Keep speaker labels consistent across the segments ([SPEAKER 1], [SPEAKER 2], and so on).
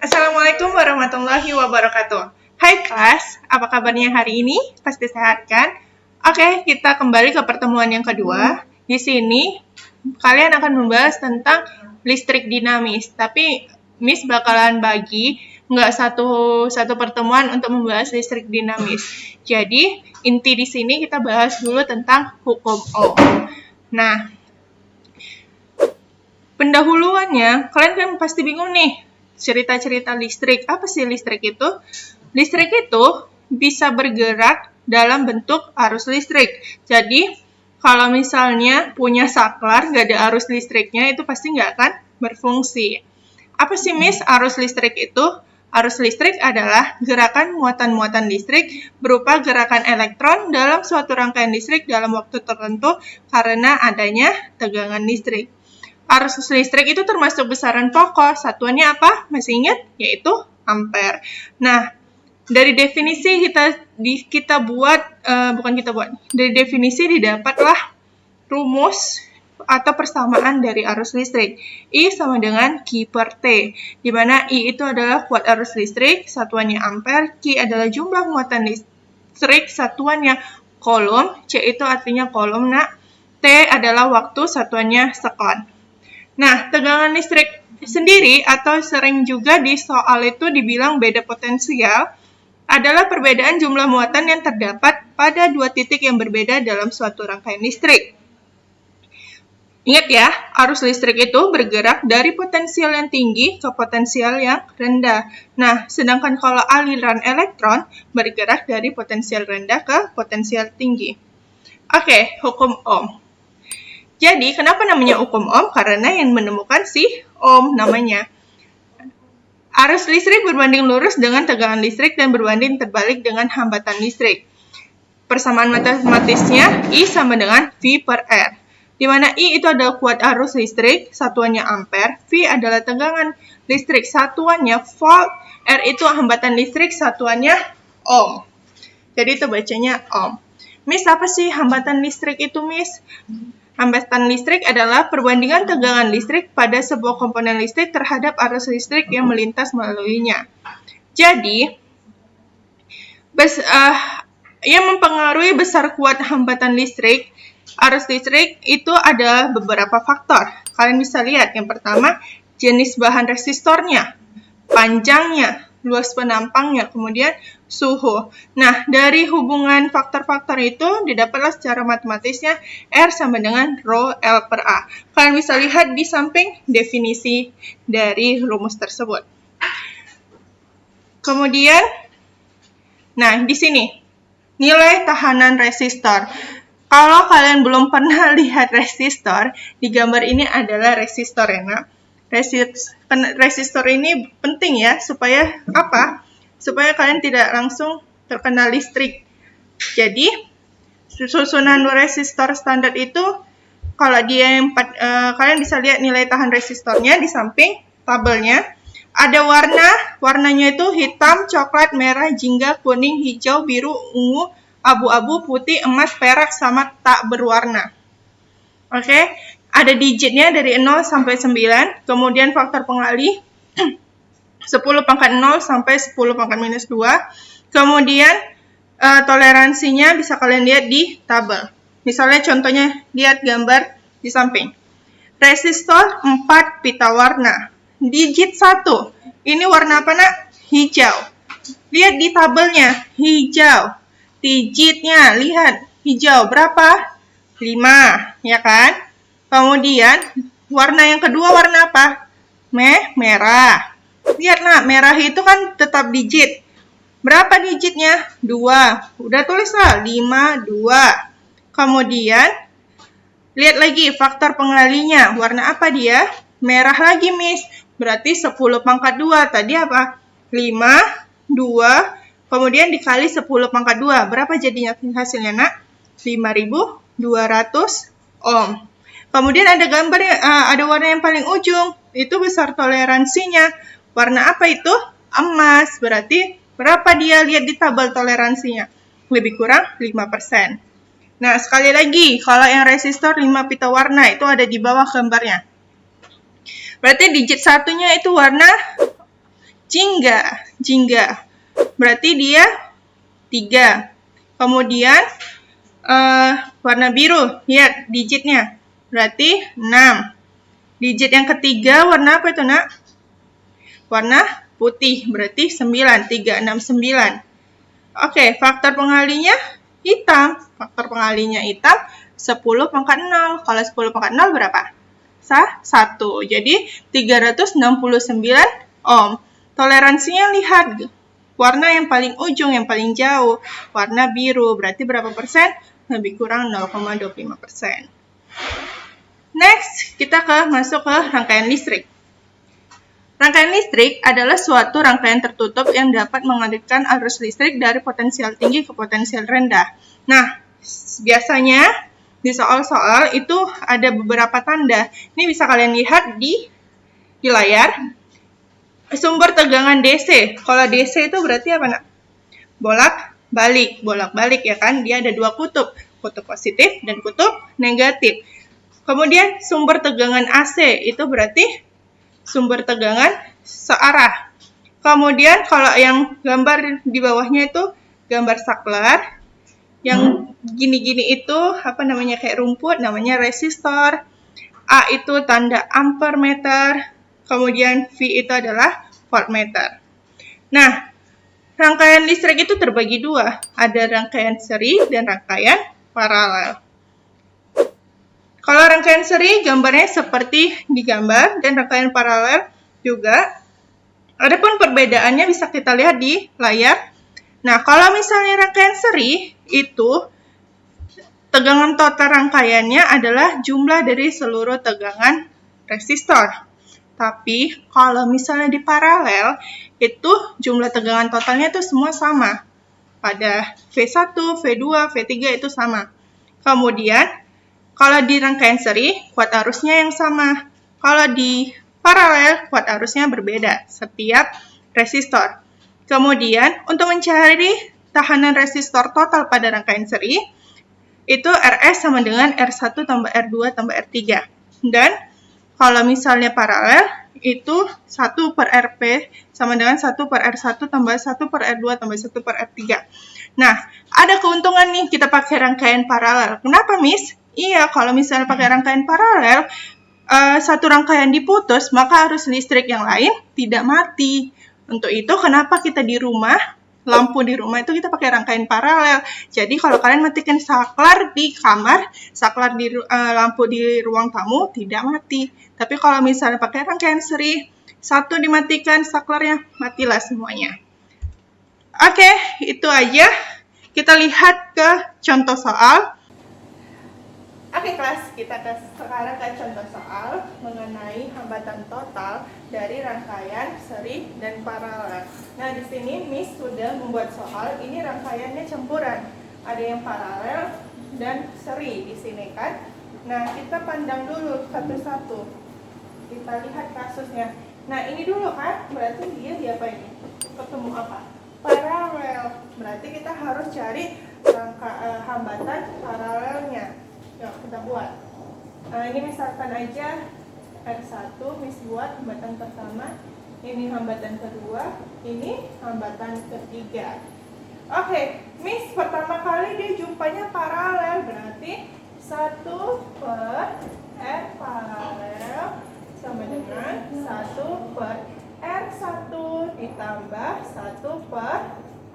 [SPEAKER 1] Assalamualaikum warahmatullahi wabarakatuh. Hai kelas, apa kabarnya hari ini? Pasti sehat kan? Oke, kita kembali ke pertemuan yang kedua. Di sini kalian akan membahas tentang listrik dinamis. Tapi Miss bakalan bagi nggak satu pertemuan untuk membahas listrik dinamis. Jadi inti di sini kita bahas dulu tentang hukum Ohm. Nah, pendahuluannya kalian kan pasti bingung nih cerita-cerita listrik. Apa sih listrik itu? Listrik itu bisa bergerak dalam bentuk arus listrik. Jadi, kalau misalnya punya saklar, nggak ada arus listriknya, itu pasti nggak akan berfungsi. Apa sih, Miss, arus listrik itu? Arus listrik adalah gerakan muatan-muatan listrik berupa gerakan elektron dalam suatu rangkaian listrik dalam waktu tertentu karena adanya tegangan listrik. Arus listrik itu termasuk besaran pokok. Satuannya apa? Masih ingat? Yaitu ampere. Nah, dari definisi dari definisi didapatlah rumus atau persamaan dari arus listrik. I sama dengan Q per T, di mana I itu adalah kuat arus listrik, satuannya ampere, Q adalah jumlah muatan listrik, satuannya coulomb, C itu artinya coulomb, T adalah waktu, satuannya second. Nah, tegangan listrik sendiri atau sering juga di soal itu dibilang beda potensial adalah perbedaan jumlah muatan yang terdapat pada dua titik yang berbeda dalam suatu rangkaian listrik. Ingat ya, arus listrik itu bergerak dari potensial yang tinggi ke potensial yang rendah. Nah, sedangkan kalau aliran elektron bergerak dari potensial rendah ke potensial tinggi. Oke, hukum Ohm. Jadi, kenapa namanya hukum Ohm? Karena yang menemukan si Ohm namanya. Arus listrik berbanding lurus dengan tegangan listrik dan berbanding terbalik dengan hambatan listrik. Persamaan matematisnya I sama dengan V per R. Di mana I itu adalah kuat arus listrik, satuannya ampere, V adalah tegangan listrik, satuannya volt, R itu hambatan listrik, satuannya Ohm. Jadi itu bacanya Ohm. Miss, apa sih hambatan listrik itu, Miss? Hambatan listrik adalah perbandingan tegangan listrik pada sebuah komponen listrik terhadap arus listrik yang melintas melaluinya. Jadi, yang mempengaruhi besar kuat hambatan listrik, arus listrik itu ada beberapa faktor. Kalian bisa lihat, yang pertama, jenis bahan resistornya, panjangnya, luas penampangnya, kemudian suhu. Nah, dari hubungan faktor-faktor itu didapatlah secara matematisnya R sama dengan rho L per A. Kalian bisa lihat di samping definisi dari rumus tersebut. Kemudian, nah di sini nilai tahanan resistor. Kalau kalian belum pernah lihat resistor, di gambar ini adalah resistor ya, Nak. Resistor ini penting ya, supaya apa? Supaya kalian tidak langsung terkena listrik. Jadi, susunan resistor standar itu, kalau dia kalian bisa lihat nilai tahan resistornya di samping tabelnya. Ada warnanya itu hitam, coklat, merah, jingga, kuning, hijau, biru, ungu, abu-abu, putih, emas, perak, sama tak berwarna. Oke? Ada digitnya dari 0 sampai 9, kemudian faktor pengalih 10 pangkat 0 sampai 10 pangkat minus 2, kemudian toleransinya bisa kalian lihat di tabel. Misalnya contohnya, lihat gambar di samping. Resistor 4 pita warna. Digit 1, ini warna apa, Nak? Hijau. Lihat di tabelnya, hijau. Digitnya, lihat, hijau berapa? 5, ya kan? Kemudian, warna yang kedua warna apa? Merah. Lihat, Nak, merah itu kan tetap digit. Berapa digitnya? 2. Udah tulislah, 5, 2. Kemudian, lihat lagi faktor pengalihnya. Warna apa dia? Merah lagi, Miss. Berarti 10 pangkat 2. Tadi apa? 5, 2. Kemudian dikali 10 pangkat 2. Berapa jadinya hasilnya, Nak? 5.200 ohm. Kemudian ada gambar, ada warna yang paling ujung. Itu besar toleransinya. Warna apa itu? Emas. Berarti berapa dia? Lihat di tabel toleransinya. Lebih kurang 5%. Nah, sekali lagi, kalau yang resistor 5 pita warna itu ada di bawah gambarnya. Berarti digit satunya itu warna jingga. Berarti dia 3. Kemudian warna biru, lihat digitnya. Berarti 6. Digit yang ketiga warna apa itu, Nak? Warna putih, berarti 9. 3, 6, 9. Oke, faktor pengalinya hitam. Faktor pengalinya hitam 10 pangkat 0. Kalau 10 pangkat 0 berapa? 1. Jadi 369 ohm. Toleransinya lihat. Warna yang paling ujung, yang paling jauh. Warna biru. Berarti berapa persen? Lebih kurang 0,25%. Next, kita masuk ke rangkaian listrik. Rangkaian listrik adalah suatu rangkaian tertutup yang dapat mengalirkan arus listrik dari potensial tinggi ke potensial rendah. Nah, biasanya di soal-soal itu ada beberapa tanda. Ini bisa kalian lihat di layar. Sumber tegangan DC. Kalau DC itu berarti apa, Nak? Bolak-balik ya kan? Dia ada 2 kutub positif dan kutub negatif. Kemudian sumber tegangan AC itu berarti sumber tegangan searah. Kemudian kalau yang gambar di bawahnya itu gambar saklar. Yang gini-gini itu apa namanya, kayak rumput, namanya resistor. A itu tanda ampermeter. Kemudian V itu adalah voltmeter. Nah, rangkaian listrik itu terbagi 2. Ada rangkaian seri dan rangkaian paralel. Kalau rangkaian seri gambarnya seperti digambar dan rangkaian paralel juga. Adapun perbedaannya bisa kita lihat di layar. Nah, kalau misalnya rangkaian seri itu tegangan total rangkaiannya adalah jumlah dari seluruh tegangan resistor. Tapi kalau misalnya di paralel itu jumlah tegangan totalnya itu semua sama. Pada V1, V2, V3 itu sama. Kemudian kalau di rangkaian seri, kuat arusnya yang sama. Kalau di paralel, kuat arusnya berbeda setiap resistor. Kemudian, untuk mencari tahanan resistor total pada rangkaian seri, itu RS sama dengan R1 tambah R2 tambah R3. Dan kalau misalnya paralel, itu 1 per RP sama dengan 1 per R1 tambah 1 per R2 tambah 1 per R3. Nah, ada keuntungan nih kita pakai rangkaian paralel. Kenapa, Miss? Iya, kalau misalnya pakai rangkaian paralel, satu rangkaian diputus, maka arus listrik yang lain tidak mati. Untuk itu, kenapa kita di rumah, lampu di rumah itu kita pakai rangkaian paralel. Jadi, kalau kalian matikan saklar di kamar, saklar di lampu di ruang tamu tidak mati. Tapi kalau misalnya pakai rangkaian seri, satu dimatikan, saklarnya matilah semuanya. Oke, itu aja. Kita lihat ke contoh soal. Oke kelas, kita sekarang ke contoh soal mengenai hambatan total dari rangkaian seri dan paralel. Nah, di sini Miss sudah membuat soal. Ini rangkaiannya campuran. Ada yang paralel dan seri di sini kan. Nah, kita pandang dulu satu-satu. Kita lihat kasusnya. Nah, ini dulu kan, berarti dia ini? Ketemu apa? Paralel. Berarti kita harus cari hambatan paralelnya. Yuk, kita buat. Ini misalkan aja R1, Miss buat hambatan pertama. Ini hambatan kedua. Ini hambatan ketiga. Oke, Miss pertama kali dia jumpanya paralel. Berarti 1 per R paralel sama dengan 1 per R1 ditambah 1 per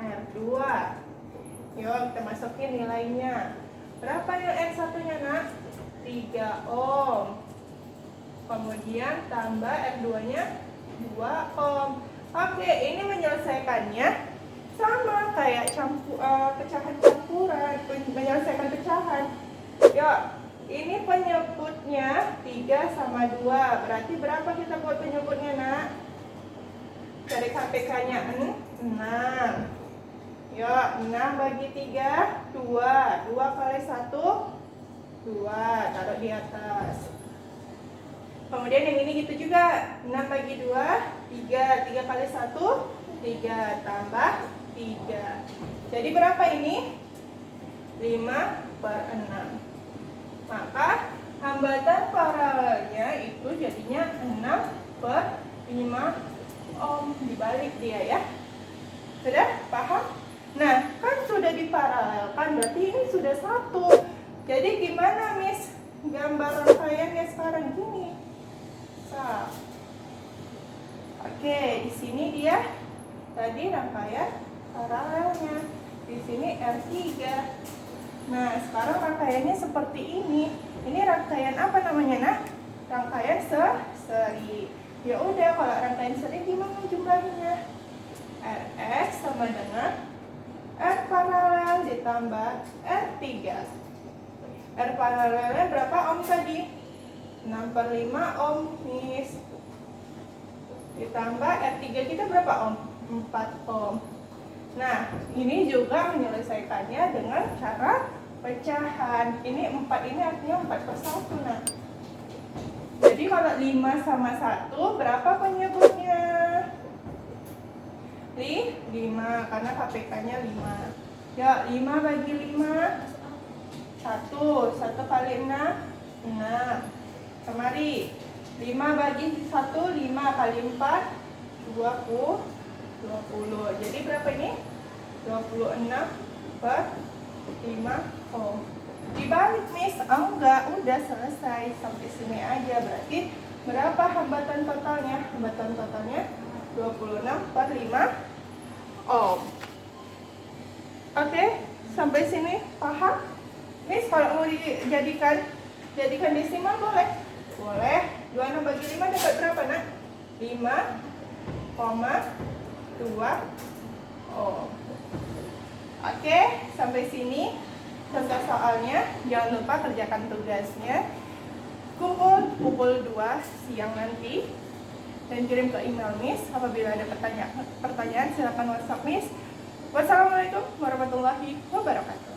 [SPEAKER 1] R2. Yuk, kita masukin nilainya. Berapa yang R1-nya, Nak? 3 ohm. Kemudian tambah R2-nya 2 ohm. Oke, ini menyelesaikannya sama kayak pecahan campuran, menyelesaikan pecahan. Yuk, ini penyebutnya 3 sama 2. Berarti berapa kita buat penyebutnya, Nak? Cari KPK-nya 6. Yuk, 6 bagi 3, 2. 2 kali 1, 2. Taruh di atas. Kemudian yang ini gitu juga. 6 bagi 2, 3. 3 kali 1, 3. Tambah 3. Jadi berapa ini? 5 per 6. Maka hambatan paralelnya itu jadinya 6 per 5 ohm. Dibalik dia ya. Sudah paham? Nah, kan sudah diparalelkan, berarti ini sudah satu. Jadi gimana, Miss? Gambar rangkaiannya sekarang gini. Oke, di sini dia tadi rangkaian paralelnya. Di sini R3. Nah, sekarang rangkaiannya seperti ini. Ini rangkaian apa namanya, nah? Rangkaian seri. Ya udah, kalau rangkaian seri gimana jumlahnya? Rs sama dengan R paralel ditambah R3. R paralelnya berapa ohm tadi? 6/5 ohm, Miss. Ditambah R3 kita berapa ohm? 4 ohm. Nah, ini juga menyelesaikannya dengan cara pecahan. Ini 4 ini artinya 4/1. Nah, jadi kalau 5 sama 1 berapa penyebutnya? 5, karena KPK-nya 5. Ya, 5 bagi 5 1 kali 6 6. Kemari 5 bagi 1 5 kali 4 20. Jadi berapa ini? 26/5 ohm. Dibalik, Miss. Enggak, udah selesai sampai sini aja. Berarti berapa hambatan totalnya? Hambatan totalnya 26/5 ohm. Oke, sampai sini paham? Miss, kalau mau dijadikan desimal boleh? Boleh. 26 bagi 5 dapat berapa, nak? 5,2 ohm. Oke, sampai sini contoh soalnya. Jangan lupa kerjakan tugasnya. Kumpul pukul 2 siang nanti dan kirim ke email Miss. Apabila ada pertanyaan silakan WhatsApp Miss. Wassalamualaikum warahmatullahi wabarakatuh.